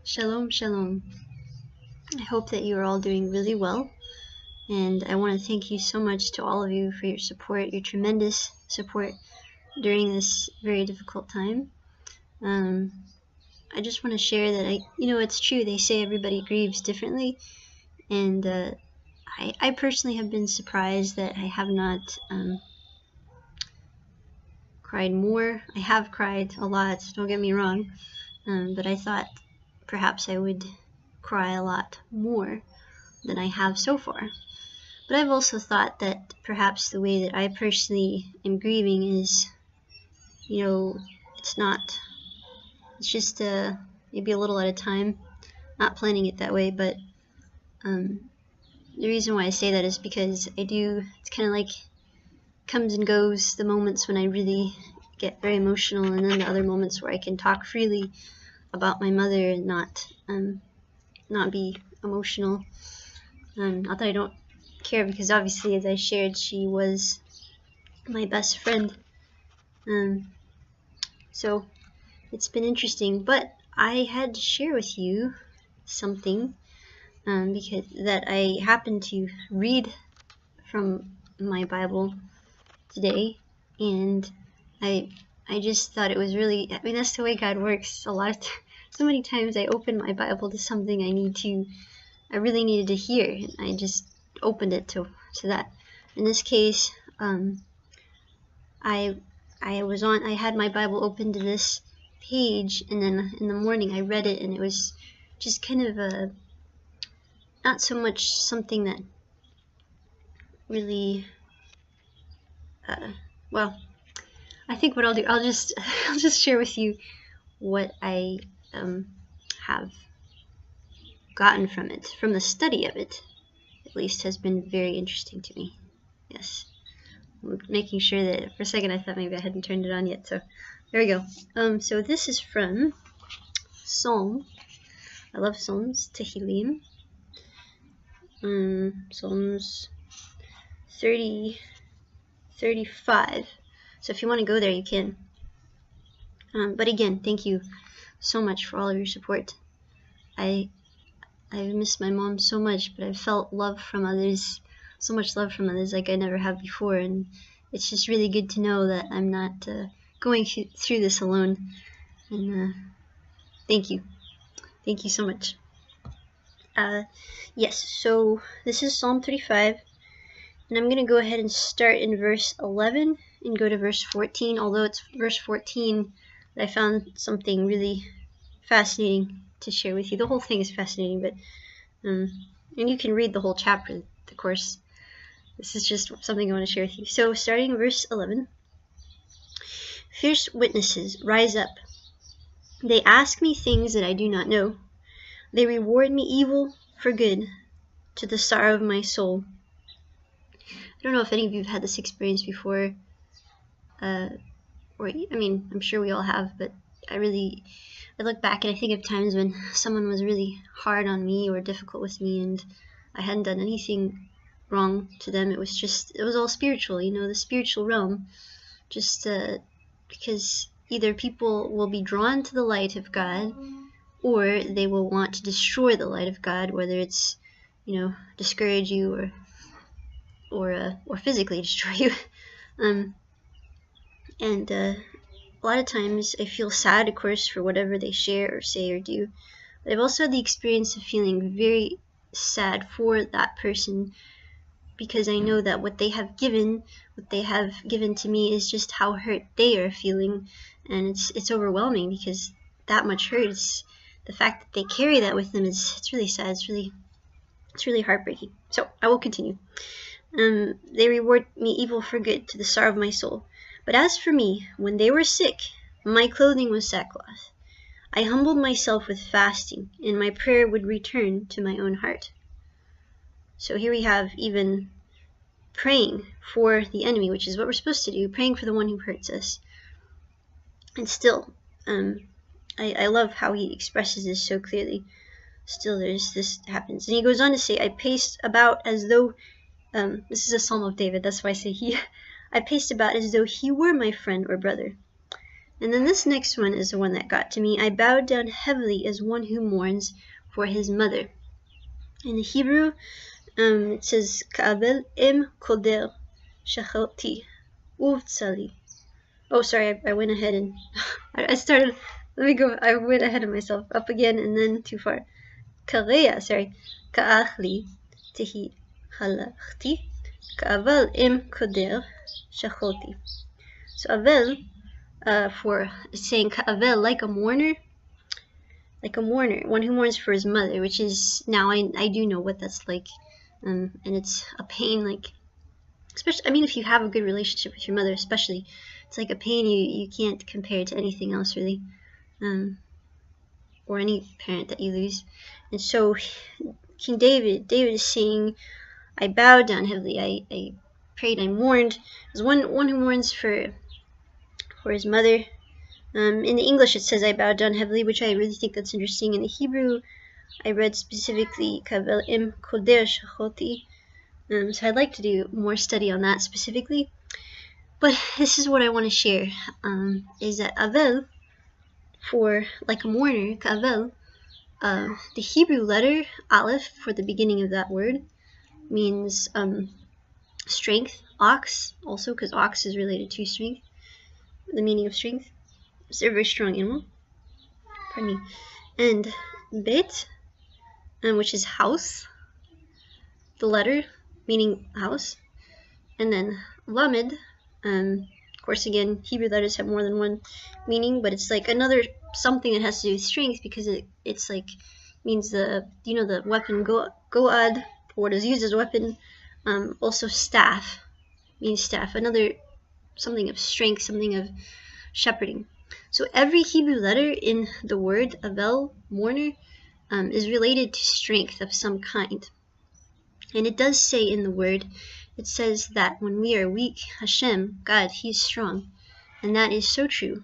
Shalom, shalom. I hope that you are all doing really well, and I want to thank you so much to all of you for your support, your tremendous support during this very difficult time. I just want to share that it's true, they say everybody grieves differently, and I personally have been surprised that I have not cried more. I have cried a lot, don't get me wrong, but I thought perhaps I would cry a lot more than I have so far. But I've also thought that perhaps the way that I personally am grieving is, it's just maybe a little at a time, not planning it that way, but the reason why I say that is because it's kind of like comes and goes, the moments when I really get very emotional, and then the other moments where I can talk freely about my mother and not be emotional. Not that I don't care, because obviously, as I shared, she was my best friend. So it's been interesting, but I had to share with you something because that I happened to read from my Bible today, and I just thought it was really, that's the way God works. So many times I open my Bible to something I really needed to hear, and I just opened it to that. In this case, I had my Bible open to this page, and then in the morning I read it, and it was just kind of not so much something that really, I think what I'll do, I'll just share with you what I have gotten from it, from the study of it, at least, has been very interesting to me. Yes, I'm making sure that for a second I thought maybe I hadn't turned it on yet, so there we go. So this is from Psalm. I love Psalms, Tehillim. Psalms 35. So if you want to go there, you can. But again, thank you so much for all of your support. I've missed my mom so much, but I've felt love from others, so much love from others like I never have before, and it's just really good to know that I'm not going through this alone. And thank you so much. Yes, so this is Psalm 35, and I'm going to go ahead and start in verse 11 and go to verse 14, although it's verse 14 that I found something really fascinating to share with you. The whole thing is fascinating, but and you can read the whole chapter, of course. This is just something I want to share with you. So starting in verse 11. Fierce witnesses rise up. They ask me things that I do not know. They reward me evil for good, to the sorrow of my soul. I don't know if any of you have had this experience before, I'm sure we all have, but I look back and I think of times when someone was really hard on me or difficult with me, and I hadn't done anything wrong to them. It was all spiritual, the spiritual realm, just because either people will be drawn to the light of God, or they will want to destroy the light of God, whether it's, discourage you or physically destroy you. And a lot of times I feel sad, of course, for whatever they share or say or do. But I've also had the experience of feeling very sad for that person, because I know that what they have given to me is just how hurt they are feeling, and it's overwhelming, because that much hurts. The fact that they carry that with them it's really sad. It's really heartbreaking. So I will continue. They reward me evil for good, to the sorrow of my soul. But as for me, when they were sick, my clothing was sackcloth. I humbled myself with fasting, and my prayer would return to my own heart. So here we have even praying for the enemy, which is what we're supposed to do, praying for the one who hurts us. And still, I love how he expresses this so clearly. Still, this happens. And he goes on to say, I paced about as though, this is a Psalm of David, that's why I say he, I paced about as though he were my friend or brother. And then this next one is the one that got to me. I bowed down heavily as one who mourns for his mother. In the Hebrew, it says Ka'avel im koder shachalti uvtsali. Oh, sorry, I went ahead and I started. Let me go. I went ahead of myself. Up again and then too far. Kareya, sorry. Ka'achli tehi halachti. Ka'avel im koder shachalti. So avel, for saying ka'avel, like a mourner, one who mourns for his mother, which is, now I do know what that's like, and it's a pain, like, especially, I mean, if you have a good relationship with your mother, especially, it's like a pain you can't compare to anything else, really, or any parent that you lose. And so King David is saying, I bowed down heavily, I prayed, I mourned, as one who mourns for his mother. In the English it says I bowed down heavily, which I really think that's interesting. In the Hebrew, I read specifically Kavel im koder shachoti. So I'd like to do more study on that specifically. But this is what I want to share, is that Avel, for like a mourner, Kavel, the Hebrew letter Aleph for the beginning of that word means strength, ox, also because ox is related to strength, the meaning of strength. So they're a very strong animal. Pardon me. And Bet, which is house, the letter meaning house. And then Lamed, of course, again, Hebrew letters have more than one meaning, but it's like another something that has to do with strength, because it's like means the weapon goad, for what is used as a weapon. Also staff means staff, another something of strength, something of shepherding. So every Hebrew letter in the word Avel, mourner, is related to strength of some kind. And it does say in the word, it says that when we are weak, Hashem, God, He is strong. And that is so true.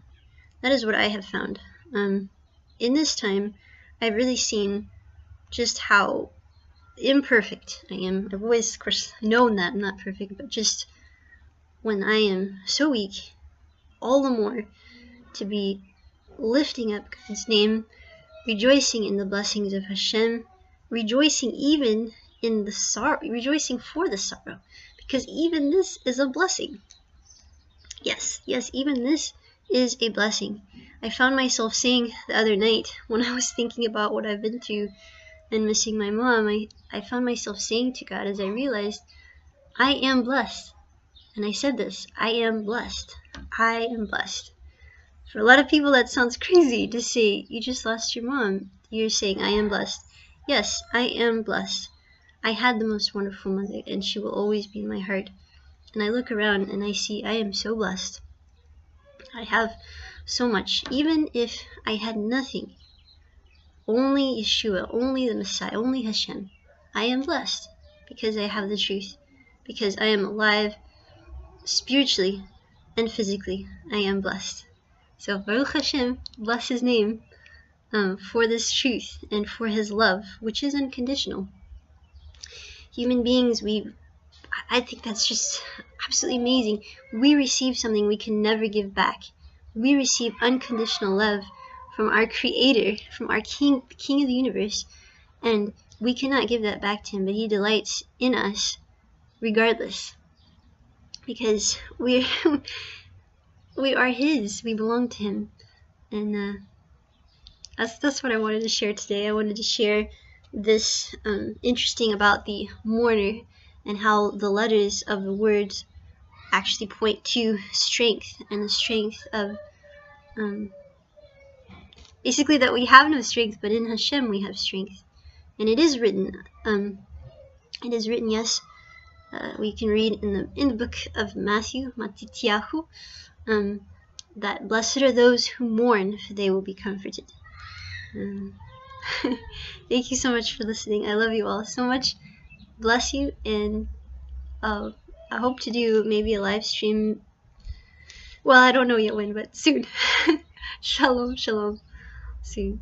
That is what I have found. In this time, I've really seen just how imperfect I am. I've always, of course, known that I'm not perfect, but just when I am so weak, all the more to be lifting up God's name, rejoicing in the blessings of Hashem, rejoicing even in the sorrow, rejoicing for the sorrow, because even this is a blessing. Yes, even this is a blessing. I found myself saying the other night, when I was thinking about what I've been through and missing my mom, I found myself saying to God, as I realized, I am blessed. And I said this, I am blessed. I am blessed. For a lot of people, that sounds crazy to say, you just lost your mom. You're saying, I am blessed. Yes, I am blessed. I had the most wonderful mother, and she will always be in my heart. And I look around and I see I am so blessed. I have so much. Even if I had nothing, only Yeshua, only the Messiah, only Hashem, I am blessed because I have the truth. Because I am alive spiritually and physically. I am blessed. So Baruch Hashem, bless His name, for this truth and for His love, which is unconditional. Human beings, I think that's just absolutely amazing. We receive something we can never give back. We receive unconditional love from our Creator, from our King, the King of the universe, and we cannot give that back to Him, but He delights in us regardless, because we are His, we belong to Him. And that's what I wanted to share today. I wanted to share this interesting about the mourner and how the letters of the words actually point to strength, and the strength of basically that we have no strength, but in Hashem we have strength. And it is written, yes, we can read in the book of Matthew, Matityahu, that blessed are those who mourn, for they will be comforted. Thank you so much for listening. I love you all so much. Bless you, and I hope to do maybe a live stream. Well, I don't know yet when, but soon. Shalom, shalom. Soon.